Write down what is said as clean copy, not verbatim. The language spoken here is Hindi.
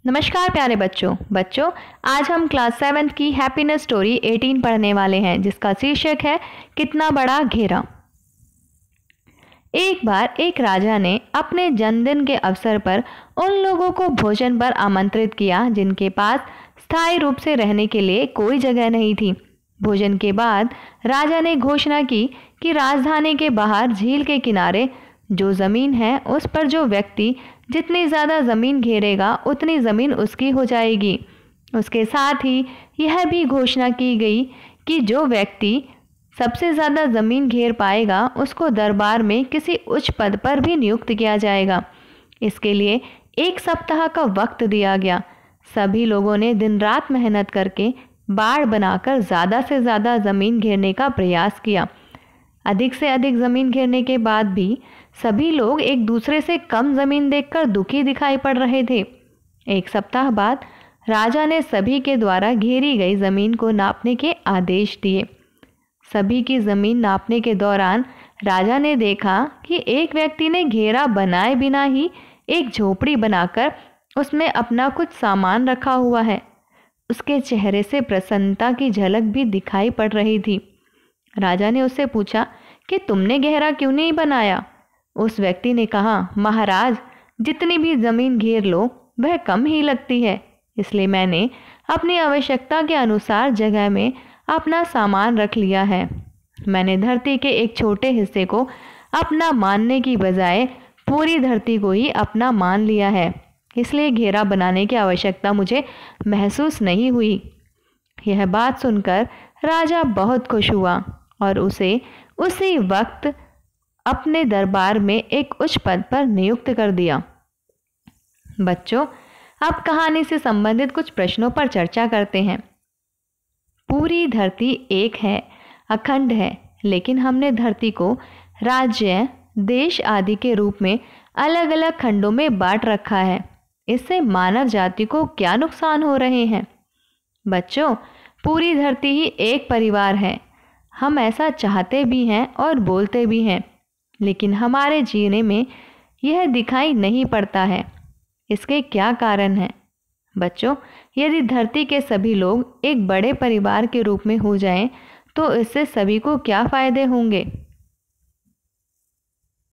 नमस्कार प्यारे बच्चों आज हम क्लास 7 की हैप्पीनेस स्टोरी 18 पढ़ने वाले हैं जिसका शीर्षक है कितना बड़ा घेरा। एक बार एक राजा ने अपने जन्मदिन के अवसर पर उन लोगों को भोजन पर आमंत्रित किया जिनके पास स्थायी रूप से रहने के लिए कोई जगह नहीं थी। भोजन के बाद राजा ने घोषणा की कि राजधानी के बाहर झील के किनारे जो ज़मीन है उस पर जो व्यक्ति जितनी ज़्यादा ज़मीन घेरेगा उतनी ज़मीन उसकी हो जाएगी। उसके साथ ही यह भी घोषणा की गई कि जो व्यक्ति सबसे ज़्यादा ज़मीन घेर पाएगा उसको दरबार में किसी उच्च पद पर भी नियुक्त किया जाएगा। इसके लिए 1 सप्ताह का वक्त दिया गया। सभी लोगों ने दिन रात मेहनत करके बाड़ बनाकर ज़्यादा से ज़्यादा ज़मीन घेरने का प्रयास किया। अधिक से अधिक ज़मीन घेरने के बाद भी सभी लोग एक दूसरे से कम ज़मीन देखकर दुखी दिखाई पड़ रहे थे। 1 सप्ताह बाद राजा ने सभी के द्वारा घेरी गई ज़मीन को नापने के आदेश दिए। सभी की ज़मीन नापने के दौरान राजा ने देखा कि एक व्यक्ति ने घेरा बनाए बिना ही एक झोपड़ी बनाकर उसमें अपना कुछ सामान रखा हुआ है। उसके चेहरे से प्रसन्नता की झलक भी दिखाई पड़ रही थी। राजा ने उससे पूछा कि तुमने घेरा क्यों नहीं बनाया? उस व्यक्ति ने कहा, महाराज, जितनी भी ज़मीन घेर लो वह कम ही लगती है, इसलिए मैंने अपनी आवश्यकता के अनुसार जगह में अपना सामान रख लिया है। मैंने धरती के एक छोटे हिस्से को अपना मानने की बजाय पूरी धरती को ही अपना मान लिया है, इसलिए घेरा बनाने की आवश्यकता मुझे महसूस नहीं हुई। यह बात सुनकर राजा बहुत खुश हुआ और उसे उसी वक्त अपने दरबार में एक उच्च पद पर नियुक्त कर दिया। बच्चों, अब कहानी से संबंधित कुछ प्रश्नों पर चर्चा करते हैं। पूरी धरती एक है, अखंड है, लेकिन हमने धरती को राज्य, देश आदि के रूप में अलग अलग खंडों में बांट रखा है। इससे मानव जाति को क्या नुकसान हो रहे हैं? बच्चों, पूरी धरती ही एक परिवार है। हम ऐसा चाहते भी हैं और बोलते भी हैं, लेकिन हमारे जीने में यह दिखाई नहीं पड़ता है। इसके क्या कारण हैं? बच्चों, यदि धरती के सभी लोग एक बड़े परिवार के रूप में हो जाएं, तो इससे सभी को क्या फ़ायदे होंगे?